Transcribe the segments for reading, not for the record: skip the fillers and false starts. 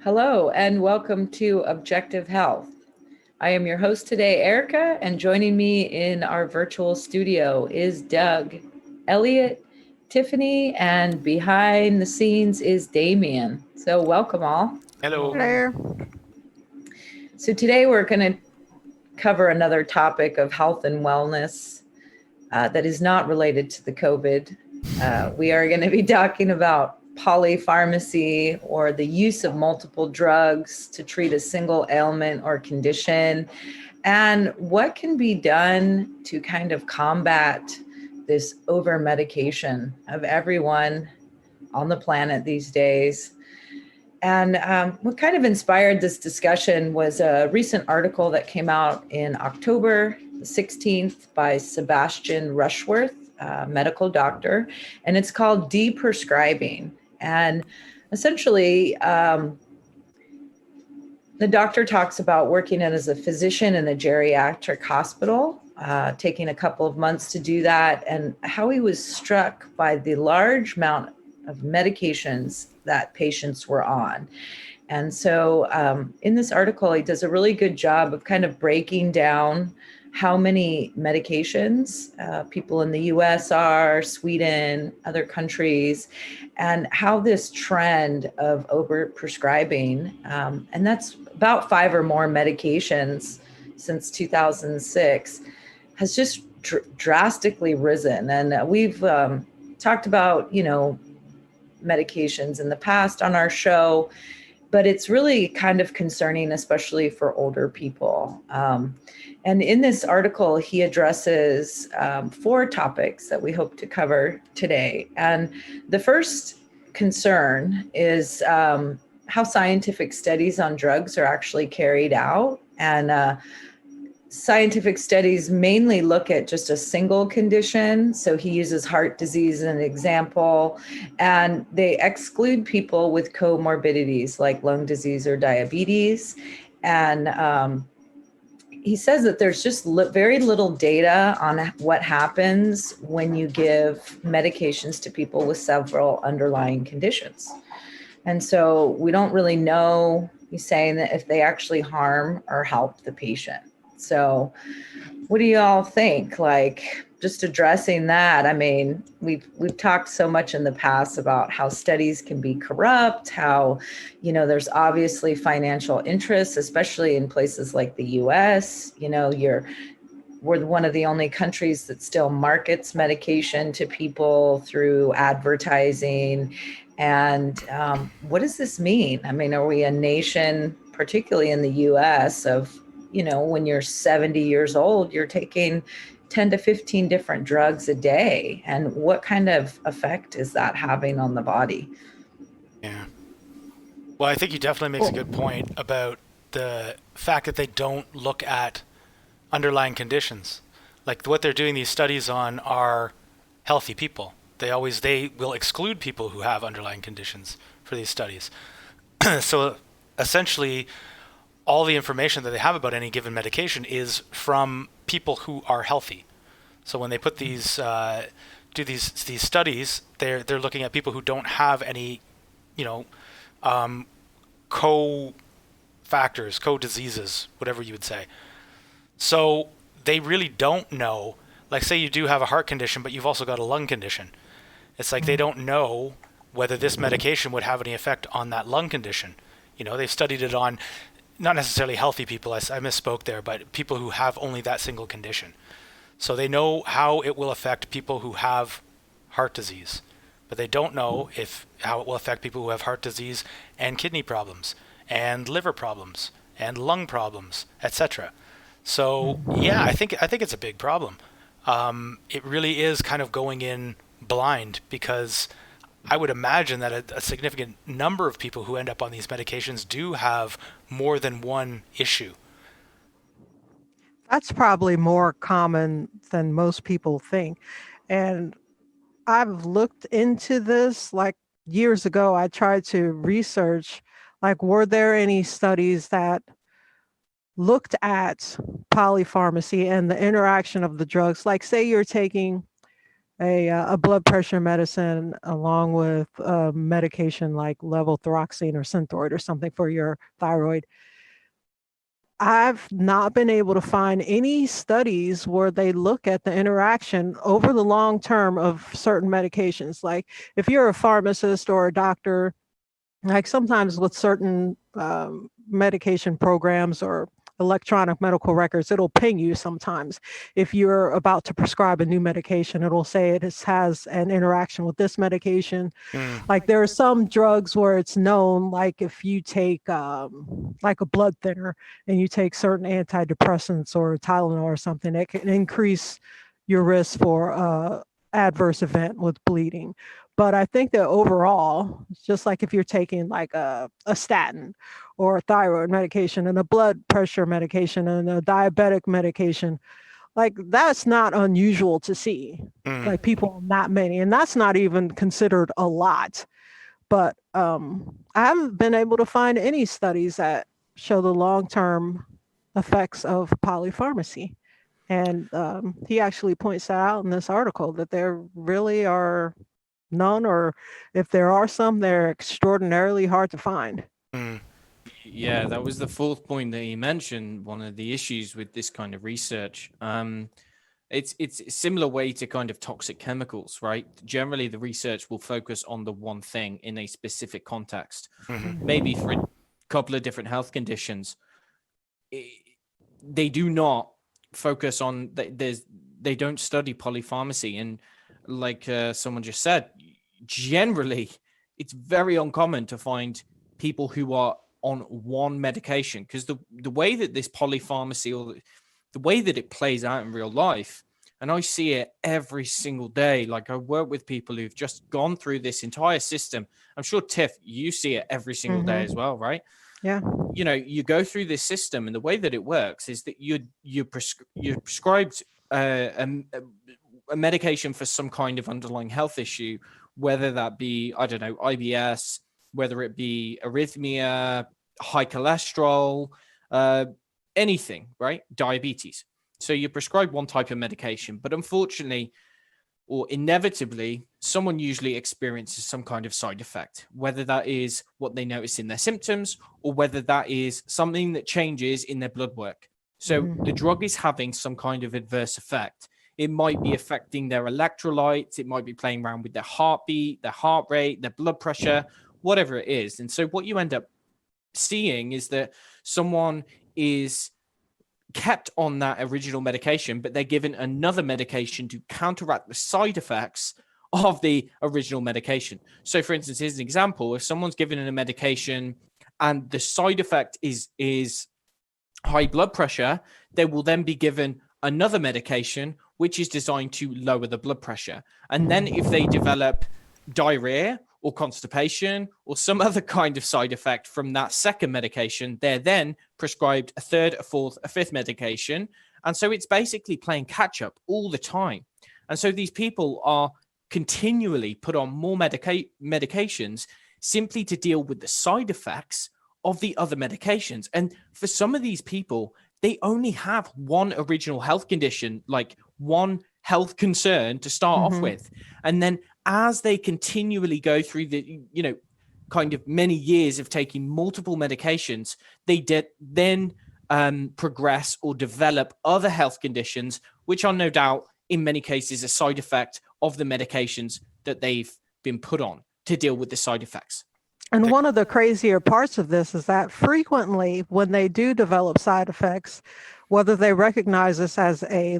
Hello, and welcome to Objective Health. I am your host today, Erica, and joining me in our virtual studio is Doug, Elliot, Tiffany, and behind the scenes is Damien. So, welcome all. Hello. Hello. So, today we're going to cover another topic of health and wellness that is not related to the COVID. We are going to be talking about polypharmacy, or the use of multiple drugs to treat a single ailment or condition, and what can be done to kind of combat this over medication of everyone on the planet these days. And what kind of inspired this discussion was a recent article that came out in October 16th by Sebastian Rushworth, a medical doctor, and it's called Prescribing. And essentially, the doctor talks about working as a physician in a geriatric hospital, taking a couple of months to do that, and how he was struck by the large amount of medications that patients were on. And so in this article, he does a really good job of kind of breaking down how many medications people in the US are, Sweden, other countries, and how this trend of overprescribing, and that's about 5 or more medications since 2006, has just drastically risen. And we've talked about, medications in the past on our show, but it's really kind of concerning, especially for older people. And in this article, he addresses 4 topics that we hope to cover today. And the first concern is how scientific studies on drugs are actually carried out. And scientific studies mainly look at just a single condition. So he uses heart disease as an example, and they exclude people with comorbidities like lung disease or diabetes. And he says that there's just very little data on what happens when you give medications to people with several underlying conditions. And so we don't really know, he's saying, that if they actually harm or help the patient. So what do you all think? Like, just addressing that, I mean, we've talked so much in the past about how studies can be corrupt, how, there's obviously financial interests, especially in places like the US. We're one of the only countries that still markets medication to people through advertising. And what does this mean? I mean, are we a nation, particularly in the US, of when you're 70 years old, you're taking 10 to 15 different drugs a day. And what kind of effect is that having on the body? Yeah. Well, I think he definitely makes a good point about the fact that they don't look at underlying conditions. Like, what they're doing these studies on are healthy people. They will exclude people who have underlying conditions for these studies. So essentially, all the information that they have about any given medication is from people who are healthy. So when they put these do these studies, they're looking at people who don't have any, co-factors, co-diseases, whatever you would say. So they really don't know. Like, say you do have a heart condition, but you've also got a lung condition. It's like they don't know whether this medication would have any effect on that lung condition. They've studied it on not necessarily healthy people, I misspoke there, but people who have only that single condition. So they know how it will affect people who have heart disease, but they don't know how it will affect people who have heart disease and kidney problems and liver problems and lung problems, etc. So yeah, I think it's a big problem. It really is kind of going in blind, because I would imagine that a significant number of people who end up on these medications do have more than one issue. That's probably more common than most people think. And I've looked into this like years ago. I tried to research, like, were there any studies that looked at polypharmacy and the interaction of the drugs? Like, say you're taking a blood pressure medicine along with medication like levothyroxine or Synthroid or something for your thyroid. I've not been able to find any studies where they look at the interaction over the long term of certain medications. Like if you're a pharmacist or a doctor, like sometimes with certain medication programs or electronic medical records, it'll ping you sometimes. If you're about to prescribe a new medication, it'll say has an interaction with this medication. Mm. Like there are some drugs where it's known, like if you take like a blood thinner and you take certain antidepressants or Tylenol or something, it can increase your risk for adverse event with bleeding. But I think that overall, it's just like if you're taking like a statin or a thyroid medication and a blood pressure medication and a diabetic medication, like that's not unusual to see. Mm. Like people, not many, and that's not even considered a lot. But I haven't been able to find any studies that show the long-term effects of polypharmacy. And he actually points that out in this article that there really are none, or if there are some, they're extraordinarily hard to find. Mm. Yeah, that was the fourth point that he mentioned. One of the issues with this kind of research. It's a similar way to kind of toxic chemicals, right? Generally, the research will focus on the one thing in a specific context, maybe for a couple of different health conditions. They do not focus on they don't study polypharmacy, and like someone just said, generally it's very uncommon to find people who are on one medication, because the way that this polypharmacy or the way that it plays out in real life, and I see it every single day. Like I work with people who've just gone through this entire system. I'm sure Tiff, you see it every single day as well, right? Yeah. You know, you go through this system, and the way that it works is that you're prescribed a medication for some kind of underlying health issue, whether that be, I don't know, IBS, whether it be arrhythmia, high cholesterol, anything, right? Diabetes. So you prescribe one type of medication, but unfortunately, or inevitably, someone usually experiences some kind of side effect, whether that is what they notice in their symptoms or whether that is something that changes in their blood work. So the drug is having some kind of adverse effect. It might be affecting their electrolytes. It might be playing around with their heartbeat, their heart rate, their blood pressure, whatever it is. And so what you end up seeing is that someone is kept on that original medication, but they're given another medication to counteract the side effects of the original medication. So for instance, here's an example. If someone's given a medication and the side effect is high blood pressure, they will then be given another medication which is designed to lower the blood pressure. And then if they develop diarrhea or constipation or some other kind of side effect from that second medication, they're then prescribed a third, a fourth, a fifth medication. And so it's basically playing catch up all the time. And so these people are continually put on more medications simply to deal with the side effects of the other medications. And for some of these people, they only have one original health condition, like one health concern to start off with. And then as they continually go through the, kind of many years of taking multiple medications, they then progress or develop other health conditions, which are no doubt in many cases a side effect of the medications that they've been put on to deal with the side effects. And one of the crazier parts of this is that frequently when they do develop side effects, whether they recognize this as a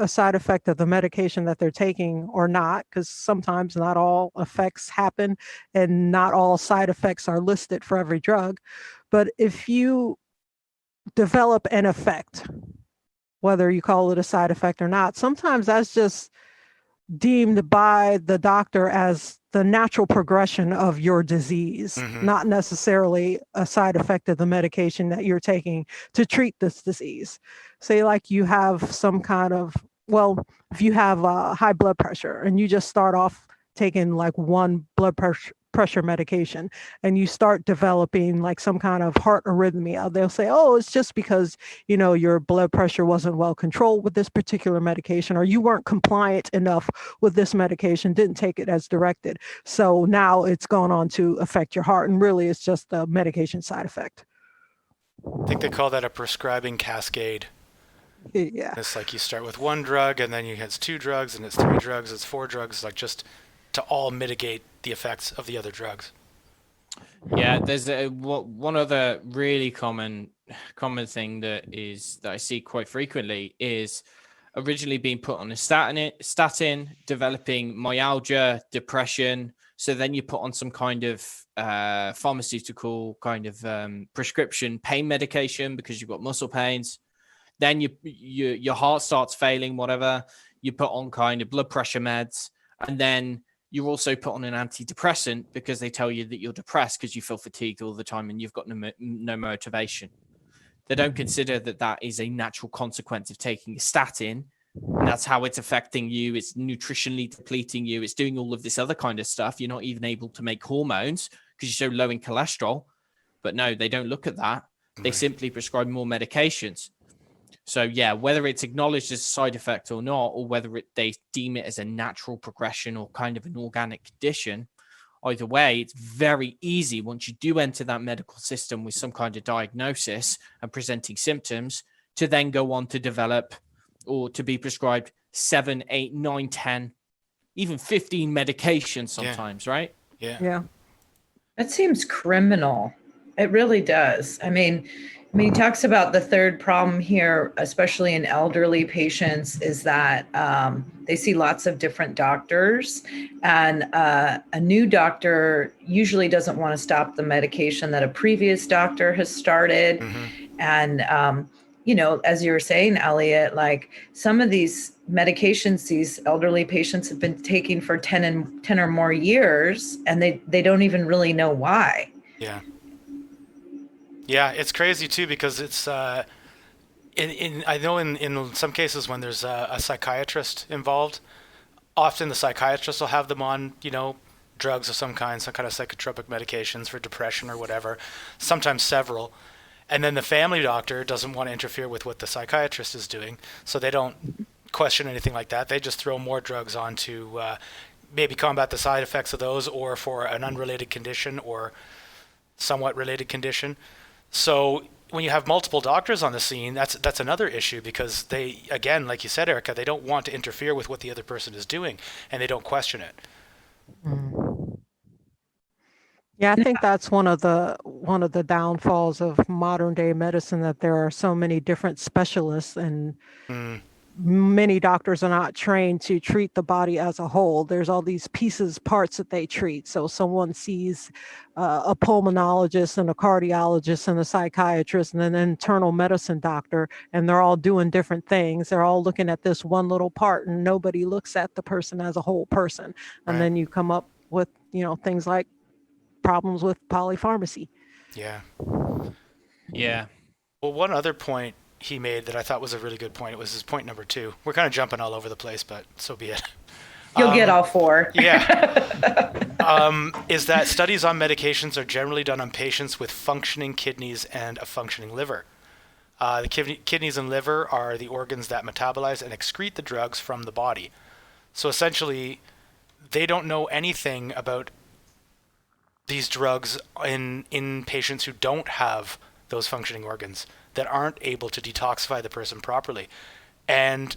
side effect of the medication that they're taking or not, because sometimes not all effects happen and not all side effects are listed for every drug. But if you develop an effect, whether you call it a side effect or not, sometimes that's just deemed by the doctor as the natural progression of your disease, not necessarily a side effect of the medication that you're taking to treat this disease. Say like you have some kind of, if you have high blood pressure and you just start off taking like one blood pressure medication, and you start developing like some kind of heart arrhythmia, they'll say, oh, it's just because, your blood pressure wasn't well controlled with this particular medication, or you weren't compliant enough with this medication, didn't take it as directed. So now it's gone on to affect your heart. And really, it's just the medication side effect. I think they call that a prescribing cascade. Yeah. It's like you start with one drug, and then you have 2 drugs, and it's 3 drugs, it's 4 drugs, like just to all mitigate the effects of the other drugs. Yeah, there's one other really common thing that I see quite frequently is originally being put on a statin, developing myalgia, depression. So then you put on some kind of pharmaceutical kind of prescription pain medication because you've got muscle pains. Then your heart starts failing, whatever. You put on kind of blood pressure meds, and then you also put on an antidepressant because they tell you that you're depressed because you feel fatigued all the time and you've got no motivation. They don't consider that is a natural consequence of taking a statin, and that's how it's affecting you. It's nutritionally depleting you. It's doing all of this other kind of stuff. You're not even able to make hormones because you're so low in cholesterol. But no, they don't look at that. They simply prescribe more medications. So yeah, whether it's acknowledged as a side effect or not, or whether they deem it as a natural progression or kind of an organic condition, either way, it's very easy once you do enter that medical system with some kind of diagnosis and presenting symptoms to then go on to develop or to be prescribed 7, 8, 9, 10, even 15 medications sometimes, right? Yeah. That seems criminal. It really does. I mean, he talks about the third problem here, especially in elderly patients, is that they see lots of different doctors, and a new doctor usually doesn't want to stop the medication that a previous doctor has started. And, as you were saying, Elliot, like some of these medications these elderly patients have been taking for 10 or more years, and they don't even really know why. Yeah, it's crazy too because it's I know in some cases when there's a psychiatrist involved, often the psychiatrist will have them on drugs of some kind of psychotropic medications for depression or whatever, sometimes several, and then the family doctor doesn't want to interfere with what the psychiatrist is doing, so they don't question anything like that. They just throw more drugs on to maybe combat the side effects of those, or for an unrelated condition or somewhat related condition. So when you have multiple doctors on the scene, that's another issue because they, again, like you said, Erica, they don't want to interfere with what the other person is doing, and they don't question it. Yeah, I think that's one of the downfalls of modern day medicine, that there are so many different specialists, and many doctors are not trained to treat the body as a whole. There's all these parts that they treat. So someone sees a pulmonologist and a cardiologist and a psychiatrist and an internal medicine doctor, and they're all doing different things. They're all looking at this one little part, and nobody looks at the person as a whole person. And then you come up with, things like problems with polypharmacy. Yeah. Well, one other point he made that I thought was a really good point. It was his point number 2. We're kind of jumping all over the place, but so be it. You'll get all 4. Is that studies on medications are generally done on patients with functioning kidneys and a functioning liver. The kidneys and liver are the organs that metabolize and excrete the drugs from the body. So essentially, they don't know anything about these drugs in patients who don't have those functioning organs, that aren't able to detoxify the person properly. And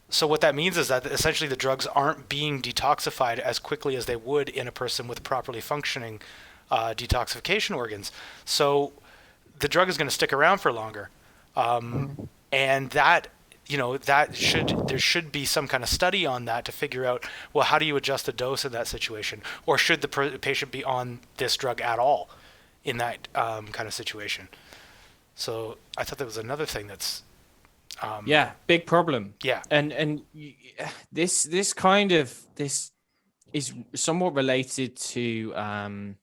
so what that means is that essentially the drugs aren't being detoxified as quickly as they would in a person with properly functioning detoxification organs. So the drug is going to stick around for longer. And that, there should be some kind of study on that to figure out, well, how do you adjust the dose in that situation? Or should the patient be on this drug at all in that kind of situation? So I thought that was another thing that's big problem. Yeah. And this is somewhat related to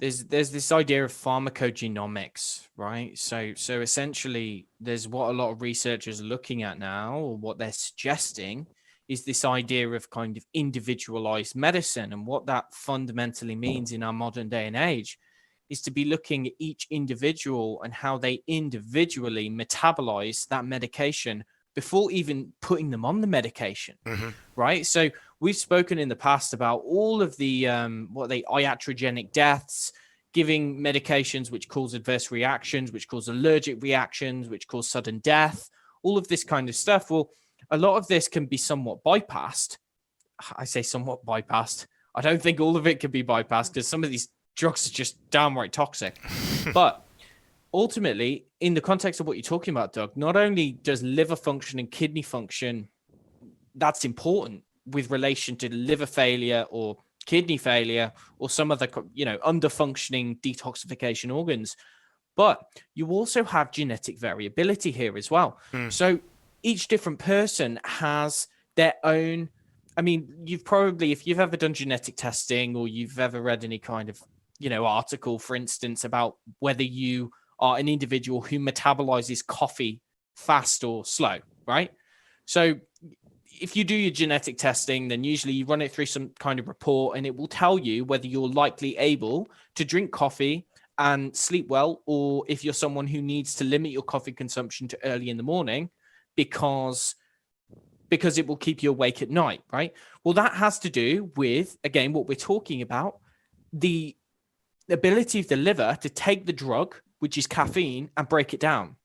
there's this idea of pharmacogenomics, right? So essentially there's what a lot of researchers are looking at now, or what they're suggesting, is this idea of kind of individualized medicine. And what that fundamentally means in our modern day and age is to be looking at each individual and how they individually metabolize that medication before even putting them on the medication, right? So we've spoken in the past about all of the iatrogenic deaths, giving medications which cause adverse reactions, which cause allergic reactions, which cause sudden death, all of this kind of stuff. Well, a lot of this can be somewhat bypassed. I say somewhat bypassed. I don't think all of it can be bypassed because some of these drugs are just downright toxic. But ultimately, in the context of what you're talking about, Doug, not only does liver function and kidney function, that's important with relation to liver failure or kidney failure or some other, under-functioning detoxification organs, but you also have genetic variability here as well. So each different person has their own, you've probably, if you've ever done genetic testing or you've ever read any kind of, article, for instance, about whether you are an individual who metabolizes coffee fast or slow, right? So if you do your genetic testing, then usually you run it through some kind of report and it will tell you whether you're likely able to drink coffee and sleep well, or if you're someone who needs to limit your coffee consumption to early in the morning because it will keep you awake at night, right? Well, that has to do with, again, what we're talking about, the ability of the liver to take the drug, which is caffeine, and break it down.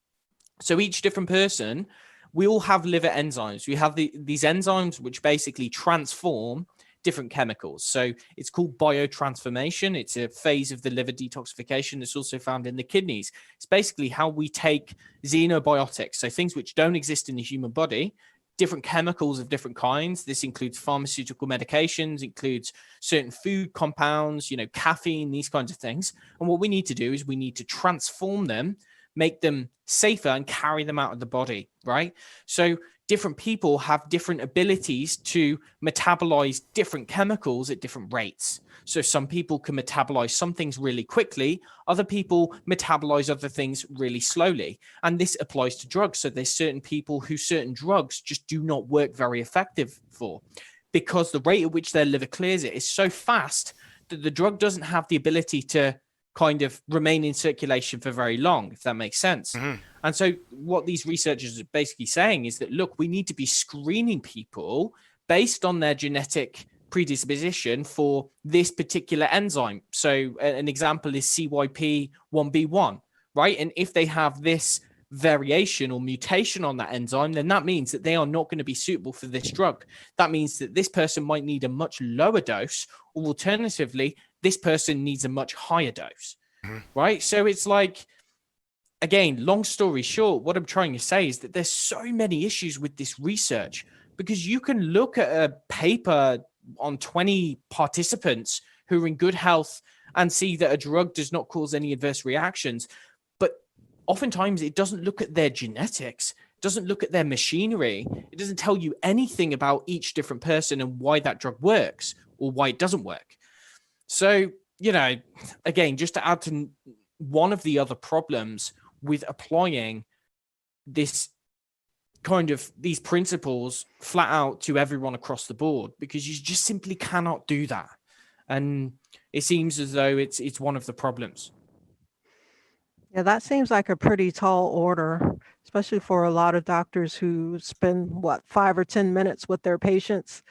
So each different person, we all have liver enzymes. We have these enzymes which basically transform different chemicals. So it's called biotransformation. It's a phase of the liver detoxification that's also found in the kidneys. It's basically how we take xenobiotics, so things which don't exist in the human body, different chemicals of different kinds. This includes pharmaceutical medications, includes certain food compounds, caffeine, these kinds of things. And what we need to do is we need to transform them, make them safer, and carry them out of the body, right? So different people have different abilities to metabolize different chemicals at different rates. So some people can metabolize some things really quickly, other people metabolize other things really slowly. And this applies to drugs. So there's certain people who certain drugs just do not work very effective for, because the rate at which their liver clears it is so fast that the drug doesn't have the ability to kind of remain in circulation for very long, if that makes sense. And so what these researchers are basically saying is that, look, we need to be screening people based on their genetic predisposition for this particular enzyme. So an example is CYP1B1, right? And if they have this variation or mutation on that enzyme, then that means that they are not going to be suitable for this drug. That means that this person might need a much lower dose, or alternatively, this person needs a much higher dose, right? So it's like, again, long story short, what I'm trying to say is that there's so many issues with this research, because you can look at a paper on 20 participants who are in good health and see that a drug does not cause any adverse reactions. But oftentimes it doesn't look at their genetics, doesn't look at their machinery. It doesn't tell you anything about each different person and why that drug works or why it doesn't work. So, again, just to add to one of the other problems with applying this kind of these principles flat out to everyone across the board, because you just simply cannot do that. And it seems as though it's one of the problems. Yeah, that seems like a pretty tall order, especially for a lot of doctors who spend 5 or 10 minutes with their patients,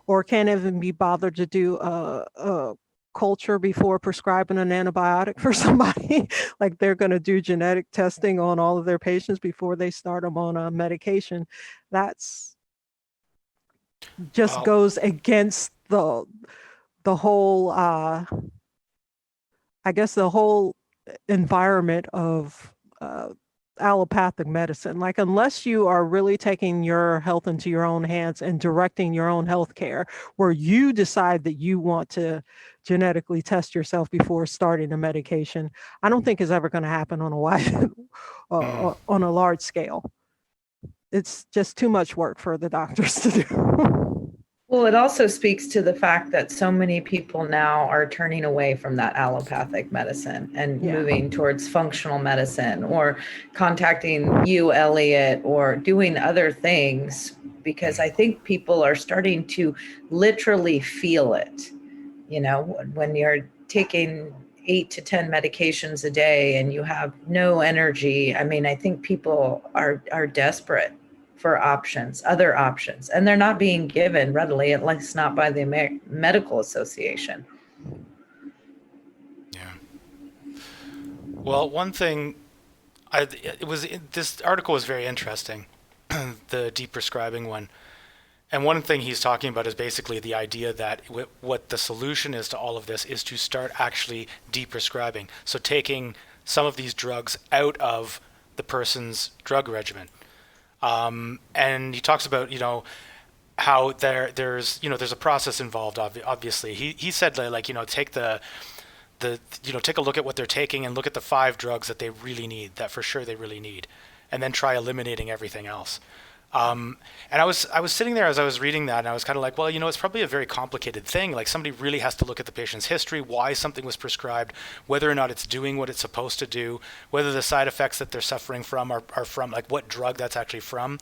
or can't even be bothered to do a culture before prescribing an antibiotic for somebody. Like they're going to do genetic testing on all of their patients before they start them on a medication. That's just goes against the whole, I guess, the whole environment of allopathic medicine. Like, unless you are really taking your health into your own hands and directing your own health care, where you decide that you want to genetically test yourself before starting a medication, I don't think is ever going to happen on a wide, on a large scale. It's just too much work for the doctors to do. Well, it also speaks to the fact that so many people now are turning away from that allopathic medicine and moving towards functional medicine, or contacting you, Elliot, or doing other things because I think people are starting to literally feel it. You know, when you're taking 8 to 10 medications a day and you have no energy, I mean, I think people are desperate for options, other options, and they're not being given readily, at least not by the Medical Association. Yeah. Well, one thing, this article was very interesting, the deprescribing one. And one thing he's talking about is basically the idea that what the solution is to all of this is to start actually deprescribing. So taking some of these drugs out of the person's drug regimen. And he talks about, how there's a process involved, obviously. He said, take take a look at what they're taking and look at the 5 drugs that they really need, that for sure they really need, and then try eliminating everything else. And I was sitting there as I was reading that, and I was kind of like, well, it's probably a very complicated thing. Like, somebody really has to look at the patient's history, why something was prescribed, whether or not it's doing what it's supposed to do, whether the side effects that they're suffering from are from, like, what drug that's actually from.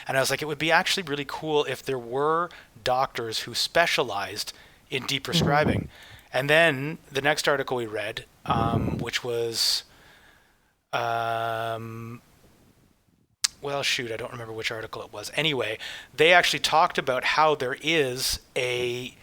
And I was like, it would be actually really cool if there were doctors who specialized in deprescribing. And then the next article we read, which was... well, shoot, I don't remember which article it was. Anyway, they actually talked about how there is a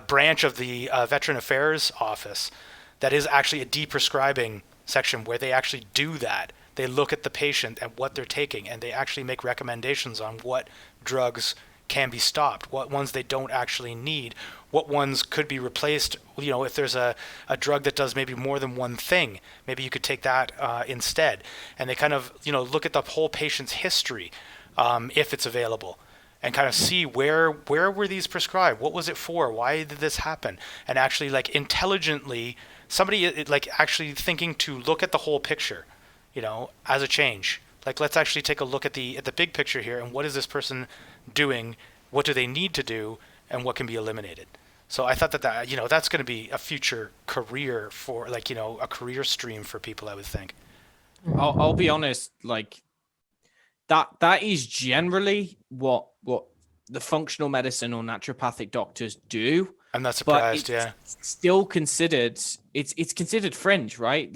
branch of the Veteran Affairs Office that is actually a deprescribing section where they actually do that. They look at the patient and what they're taking, and they actually make recommendations on what drugs can be stopped, what ones they don't actually need, what ones could be replaced. If there's a drug that does maybe more than one thing, maybe you could take that instead. And they kind of, look at the whole patient's history, if it's available, and kind of see where were these prescribed? What was it for? Why did this happen? And actually, like, intelligently, somebody like actually thinking to look at the whole picture, as a change. Like, let's actually take a look at the big picture here, and what is this person doing? What do they need to do? And what can be eliminated? So I thought that that's going to be a future career for, like, a career stream for people, I would think. I'll be honest, like, that is generally what the functional medicine or naturopathic doctors do. I'm not surprised. But it's still considered, it's considered fringe, right?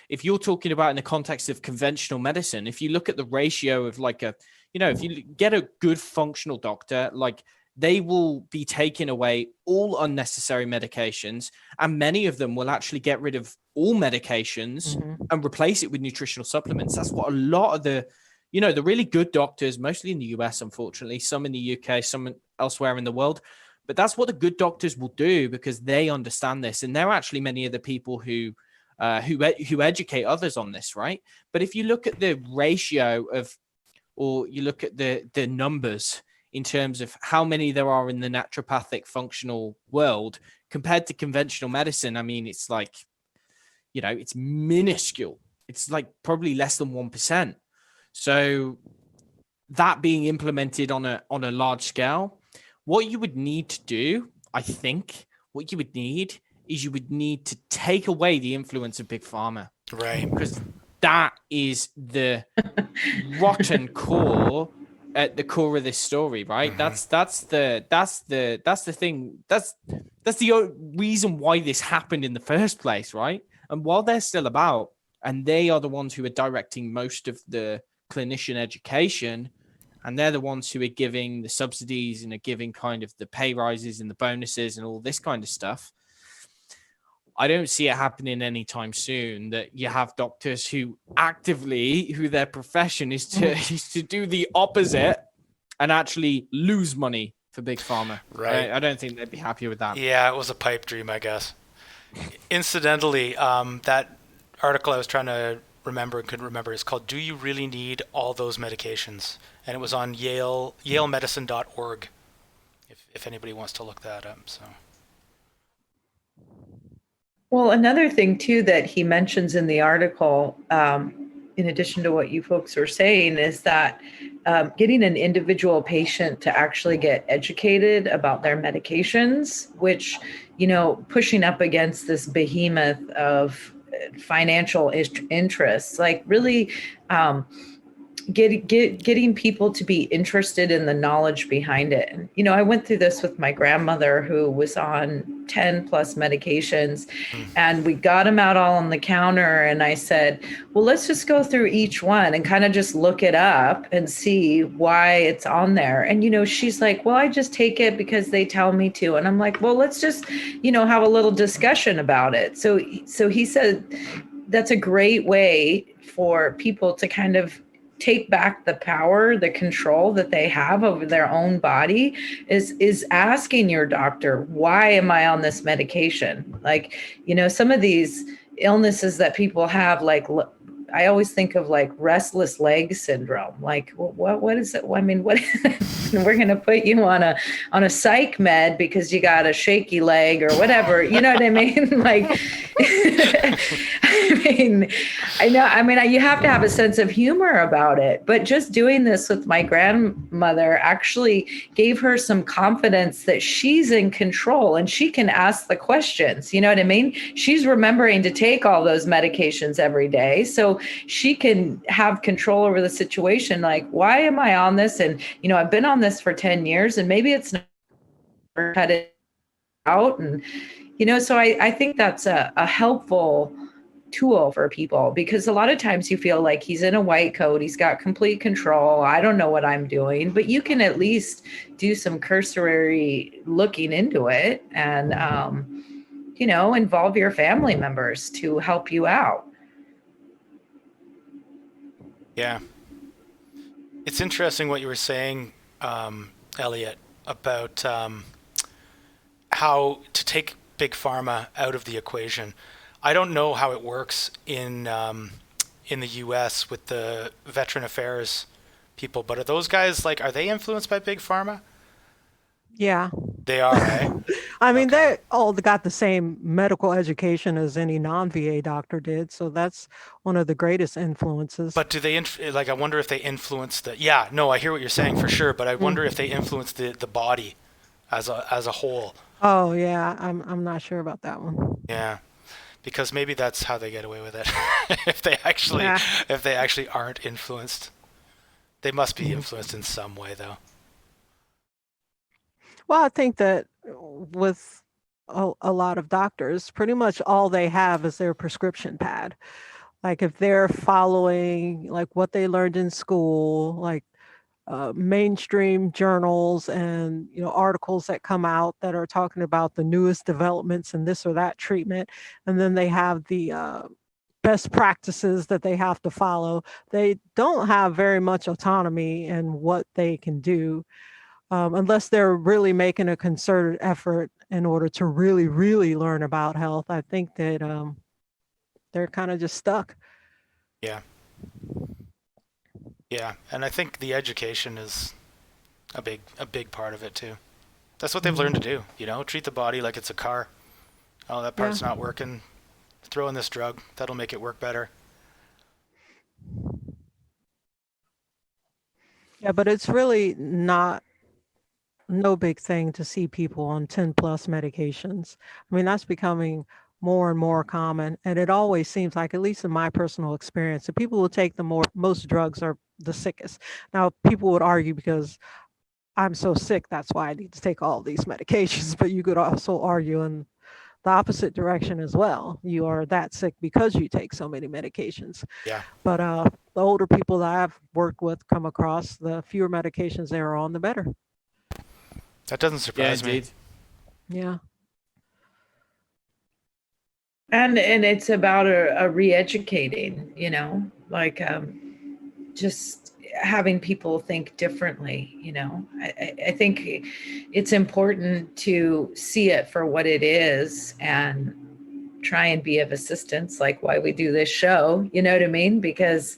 If you're talking about in the context of conventional medicine, if you look at the ratio of, like, if you get a good functional doctor, like, they will be taking away all unnecessary medications, and many of them will actually get rid of all medications and replace it with nutritional supplements. That's what a lot of the really good doctors, mostly in the US, unfortunately, some in the UK, some elsewhere in the world, but that's what the good doctors will do, because they understand this, and they're actually many of the people who educate others on this, right? But if you look at the ratio of, or you look at the numbers in terms of how many there are in the naturopathic functional world compared to conventional medicine, I mean, it's like, it's minuscule. It's like probably less than 1%. So that being implemented on a large scale, what you would need to do, I think, what you would need is you would need to take away the influence of Big Pharma. Right. Because that is the rotten core at the core of this story, right? That's the thing. That's the reason why this happened in the first place, right? And while they're still about, and they are the ones who are directing most of the clinician education, and they're the ones who are giving the subsidies and are giving kind of the pay rises and the bonuses and all this kind of stuff, I don't see it happening anytime soon, that you have doctors who their profession is to do the opposite and actually lose money for Big Pharma. Right. I don't think they'd be happy with that. Yeah, it was a pipe dream, I guess. Incidentally, that article I was trying to remember and couldn't remember is called "Do You Really Need All Those Medications?" And it was on yalemedicine.org, if anybody wants to look that up. So. Well, another thing, too, that he mentions in the article, in addition to what you folks are saying, is that getting an individual patient to actually get educated about their medications, which, pushing up against this behemoth of financial interests, like really getting people to be interested in the knowledge behind it. And, you know, I went through this with my grandmother who was on 10 plus medications, and we got them out all on the counter. And I said, well, let's just go through each one and kind of just look it up and see why it's on there. And, you know, she's like, well, I just take it because they tell me to. And I'm like, well, let's just, you know, have a little discussion about it. So he said, that's a great way for people to kind of take back the power, the control that they have over their own body, is asking your doctor, why am I on this medication? Like, you know, some of these illnesses that people have, like, I always think of like restless leg syndrome. Like, what is it? I mean, what we're going to put you on a psych med because you got a shaky leg or whatever. You know what I mean? Like, I know. I mean, you have to have a sense of humor about it. But just doing this with my grandmother actually gave her some confidence that she's in control and she can ask the questions. You know what I mean? She's remembering to take all those medications every day. So she can have control over the situation. Like, why am I on this? And, you know, I've been on this for 10 years and maybe it's not cut it out. And, you know, so I think that's a helpful tool for people, because a lot of times you feel like he's in a white coat, he's got complete control, I don't know what I'm doing, but you can at least do some cursory looking into it and, you know, involve your family members to help you out. Yeah. It's interesting what you were saying, Elliot, about how to take big pharma out of the equation. I don't know how it works in the U.S. with the Veteran Affairs people, but are those guys, like, are they influenced by big pharma? Yeah. They are, eh? I mean, Okay. they all got the same medical education as any non-VA doctor did, so that's one of the greatest influences. But do they, like, I wonder if they influence the, yeah, no, I hear what you're saying for sure, but I wonder if they influence the body as a whole. Oh yeah, I'm not sure about that one. Yeah. Because maybe that's how they get away with it. if they actually Yeah. if they actually aren't influenced. They must be influenced in some way, though. Well, I think that with a lot of doctors, pretty much all they have is their prescription pad. Like if they're following like what they learned in school, like mainstream journals and articles that come out that are talking about the newest developments in this or that treatment, and then they have the best practices that they have to follow. They don't have very much autonomy in what they can do, unless they're really making a concerted effort in order to really, really learn about health. I think that they're kind of just stuck. Yeah. Yeah, and I think the education is a big part of it too. That's what they've learned to do, treat the body like it's a car. Oh, that part's not working. Throw in this drug. That'll make it work better. Yeah, but it's really no big thing to see people on 10 plus medications. I mean, that's becoming more and more common. And it always seems like, at least in my personal experience, the people who take the most drugs are the sickest. Now, people would argue because I'm so sick, that's why I need to take all these medications. But you could also argue in the opposite direction as well. You are that sick because you take so many medications. Yeah. But the older people that I've worked with, come across, the fewer medications they are on, the better. That doesn't surprise me. Yeah. And it's about a re-educating, like just having people think differently. I think it's important to see it for what it is and try and be of assistance, like why we do this show, you know what I mean? Because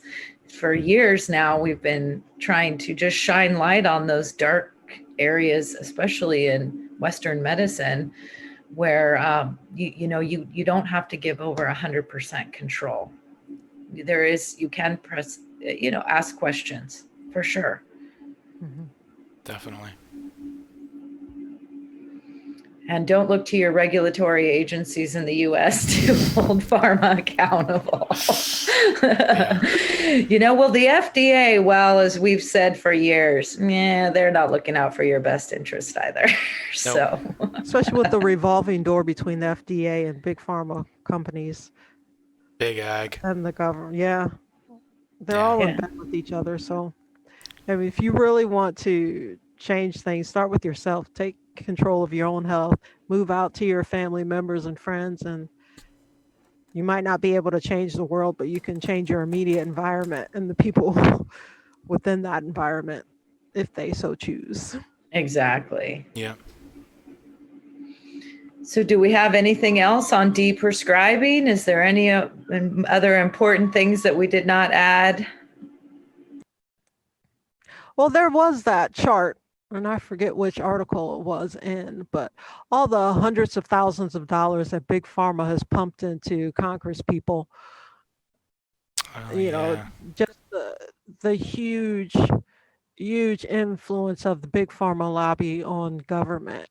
for years now, we've been trying to just shine light on those dark areas, especially in Western medicine, where you don't have to give over 100% control. You can press, ask questions for sure. Definitely. And don't look to your regulatory agencies in the US to hold pharma accountable. Well, the FDA, well, as we've said for years, they're not looking out for your best interest either. So, especially with the revolving door between the FDA and big pharma companies Big ag. and the government. Yeah, they're Yeah. all in Yeah. bed with each other. So, I mean, if you really want to change things, start with yourself. Take control of your own health. Move out to your family members and friends, and you might not be able to change the world, but you can change your immediate environment and the people within that environment if they so choose. exactly. Yeah. So do we have anything else on deprescribing? Is there any other important things that we did not add? Well, there was that chart, and I forget which article it was in, but all the hundreds of thousands of dollars that Big Pharma has pumped into Congress people, Oh, you know, yeah. just the huge, huge influence of the Big Pharma lobby on government.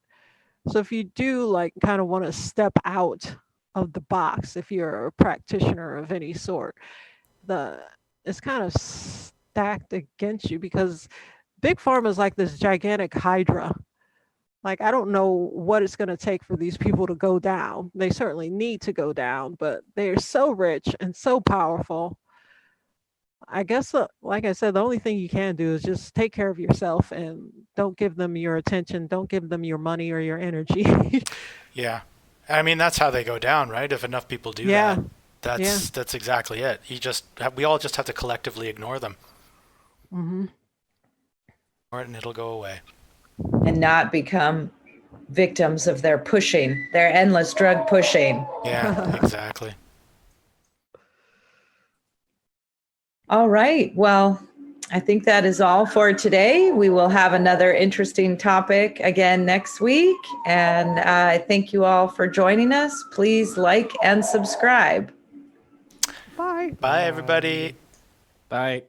So if you do like kind of want to step out of the box, if you're a practitioner of any sort, it's kind of stacked against you because Big Pharma is like this gigantic hydra. Like I don't know what it's going to take for these people to go down. They certainly need to go down, but they're so rich and so powerful. I guess, like I said, the only thing you can do is just take care of yourself and don't give them your attention. Don't give them your money or your energy. Yeah. I mean, that's how they go down, right? If enough people do Yeah, that, yeah. that's exactly it. We all just have to collectively ignore them, Hmm. or and it'll go away. And not become victims of their pushing, their endless drug pushing. Yeah, exactly. All right. Well, I think that is all for today. We will have another interesting topic again next week. And I thank you all for joining us. Please like and subscribe. Bye. Bye, everybody. Bye.